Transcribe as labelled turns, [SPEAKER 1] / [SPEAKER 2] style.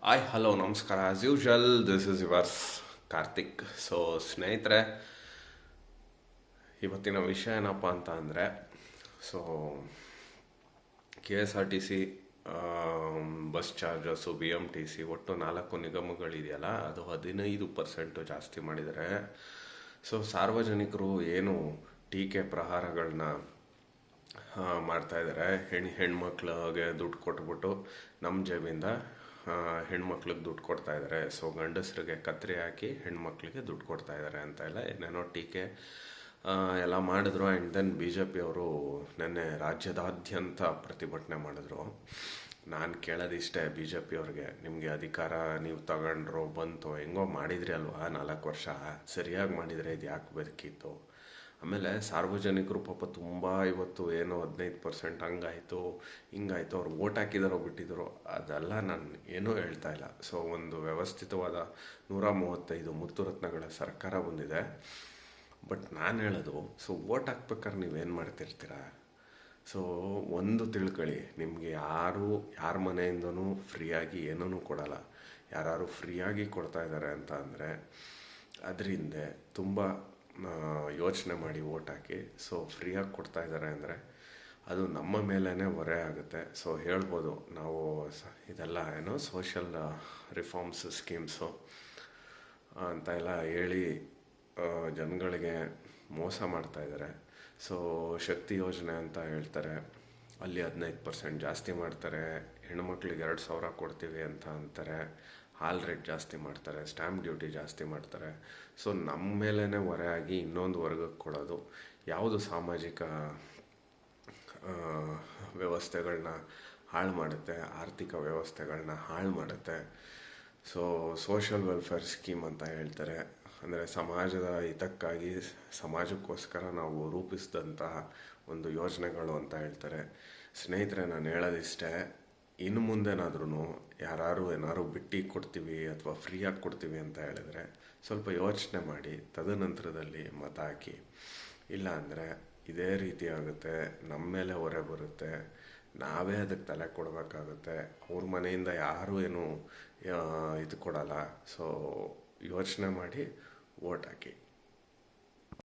[SPEAKER 1] Hi hello ನಮಸ್ಕಾರ. As usual this is yours Karthik. So ಸ್ನೇಹಿತರೆ, ಇವತ್ತಿನ ವಿಷಯ ಏನಪ್ಪ ಅಂತ ಅಂದರೆ, so KSRTC bus charges, BMTC ಒಟ್ಟು 4 ನಿಗಮಗಳಿದೆಯಲ್ಲ, ಅದು 15% ಜಾಸ್ತಿ ಮಾಡಿದರೆ. ಸೊ ಸಾರ್ವಜನಿಕರು ಏನು ಟೀಕೆ ಪ್ರಹಾರಗಳನ್ನ ಮಾಡ್ತಾಯಿದ್ದಾರೆ, ಹೆಣ್ಮಕ್ಳಿಗೆ ದುಡ್ಡು ಕೊಟ್ಬಿಟ್ಟು ನಮ್ಮ ಜೇಬಿಂದ ಹೆಣ್ಮಕ್ಳಿಗೆ ದುಡ್ಡು ಕೊಡ್ತಾ ಇದ್ದಾರೆ. ಸೊ ಗಂಡಸರಿಗೆ ಕತ್ರಿ ಹಾಕಿ ಹೆಣ್ಮಕ್ಳಿಗೆ ದುಡ್ಡು ಕೊಡ್ತಾ ಇದ್ದಾರೆ ಅಂತ ಎಲ್ಲ ಏನೇನೋ ಟೀಕೆ ಎಲ್ಲ ಮಾಡಿದ್ರು. ಆ್ಯಂಡ್ ದೆನ್ BJP ಅವರು ನೆನ್ನೆ ರಾಜ್ಯದಾದ್ಯಂತ ಪ್ರತಿಭಟನೆ ಮಾಡಿದ್ರು. ನಾನು ಕೇಳೋದಿಷ್ಟೇ, BJP ಅವ್ರಿಗೆ, ನಿಮಗೆ ಅಧಿಕಾರ ನೀವು ತಗೊಂಡ್ರು, ಬಂತು, ಹೆಂಗೋ ಮಾಡಿದ್ರಿ ಅಲ್ವಾ 4 ವರ್ಷ, ಸರಿಯಾಗಿ ಮಾಡಿದರೆ ಇದು ಯಾಕೆ ಬೇಕಿತ್ತು? ಆಮೇಲೆ ಸಾರ್ವಜನಿಕರು ಪಾಪ ತುಂಬ ಇವತ್ತು ಏನೋ 15% ಹಂಗಾಯಿತು ಹಿಂಗಾಯಿತು, ಅವ್ರು ಓಟ್ ಹಾಕಿದಾರೋ ಬಿಟ್ಟಿದ್ದಾರೋ ಅದೆಲ್ಲ ನಾನು ಏನೂ ಹೇಳ್ತಾ ಇಲ್ಲ. ಸೊ ಒಂದು ವ್ಯವಸ್ಥಿತವಾದ 135 ಮುತ್ತುರತ್ನಗಳ ಸರ್ಕಾರ ಬಂದಿದೆ. ಬಟ್ ನಾನು ಹೇಳೋದು, ಸೊ ಓಟ್ ಹಾಕ್ಬೇಕಾದ್ರೆ ನೀವೇನು ಮಾಡ್ತಿರ್ತೀರ? ಸೊ ಒಂದು ತಿಳ್ಕೊಳ್ಳಿ, ನಿಮಗೆ ಯಾರ ಮನೆಯಿಂದನೂ ಫ್ರೀಯಾಗಿ ಏನೂ ಕೊಡಲ್ಲ. ಯಾರು ಫ್ರೀಯಾಗಿ ಕೊಡ್ತಾ ಇದ್ದಾರೆ ಅಂತ ಅಂದರೆ ಅದರಿಂದ ತುಂಬ ಯೋಚನೆ ಮಾಡಿ ಓಟ್ ಹಾಕಿ. ಸೊ ಫ್ರೀಯಾಗಿ ಕೊಡ್ತಾ ಇದ್ದಾರೆ ಅಂದರೆ ಅದು ನಮ್ಮ ಮೇಲೇ ಹೊರೆ ಆಗುತ್ತೆ. ಸೊ ಹೇಳ್ಬೋದು ನಾವು ಇದೆಲ್ಲ ಏನೋ ಸೋಷಲ್ ರಿಫಾರ್ಮ್ಸ್ ಸ್ಕೀಮ್ಸು ಅಂತ ಎಲ್ಲ ಹೇಳಿ ಜನಗಳಿಗೆ ಮೋಸ ಮಾಡ್ತಾಯಿದ್ದಾರೆ. ಸೊ ಶಕ್ತಿ ಯೋಜನೆ ಅಂತ ಹೇಳ್ತಾರೆ, ಅಲ್ಲಿ 15% ಜಾಸ್ತಿ ಮಾಡ್ತಾರೆ. ಹೆಣ್ಮಕ್ಳಿಗೆ 2,000 ಕೊಡ್ತೀವಿ ಅಂತ ಅಂತಾರೆ. ಹಾಲ್ ರೇಟ್ ಜಾಸ್ತಿ ಮಾಡ್ತಾರೆ, ಸ್ಟ್ಯಾಂಪ್ ಡ್ಯೂಟಿ ಜಾಸ್ತಿ ಮಾಡ್ತಾರೆ. ಸೊ ನಮ್ಮ ಮೇಲೇ ಹೊರೆ ಆಗಿ ಇನ್ನೊಂದು ವರ್ಗಕ್ಕೆ ಕೊಡೋದು ಯಾವುದು ಸಾಮಾಜಿಕ ವ್ಯವಸ್ಥೆಗಳನ್ನ ಹಾಳು ಮಾಡುತ್ತೆ, ಆರ್ಥಿಕ ವ್ಯವಸ್ಥೆಗಳನ್ನ ಹಾಳು ಮಾಡುತ್ತೆ. ಸೊ ಸೋಷಲ್ ವೆಲ್ಫೇರ್ ಸ್ಕೀಮ್ ಅಂತ ಹೇಳ್ತಾರೆ, ಅಂದರೆ ಸಮಾಜದ ಹಿತಕ್ಕಾಗಿ, ಸಮಾಜಕ್ಕೋಸ್ಕರ ನಾವು ರೂಪಿಸಿದಂತಹ ಒಂದು ಯೋಜನೆಗಳು ಅಂತ ಹೇಳ್ತಾರೆ. ಸ್ನೇಹಿತರೆ, ನಾನು ಹೇಳೋದಿಷ್ಟೇ, ಇನ್ನು ಮುಂದೆನಾದ್ರೂ ಯಾರು ಏನಾದ್ರು ಬಿಟ್ಟು ಕೊಡ್ತೀವಿ ಅಥವಾ ಫ್ರೀಯಾಗಿ ಕೊಡ್ತೀವಿ ಅಂತ ಹೇಳಿದ್ರೆ ಸ್ವಲ್ಪ ಯೋಚನೆ ಮಾಡಿ ತದನಂತರದಲ್ಲಿ ಮತ ಹಾಕಿ. ಇಲ್ಲ ಅಂದರೆ ಇದೇ ರೀತಿ ಆಗುತ್ತೆ, ನಮ್ಮ ಮೇಲೆ ಹೊರೆ ಬರುತ್ತೆ, ನಾವೇ ಅದಕ್ಕೆ ತಲೆ ಕೊಡಬೇಕಾಗುತ್ತೆ. ಅವ್ರ ಮನೆಯಿಂದ ಯಾರೂ ಏನು ಇದು ಕೊಡಲ್ಲ. ಸೊ ಯೋಚನೆ ಮಾಡಿ ಓಟ್ ಹಾಕಿ.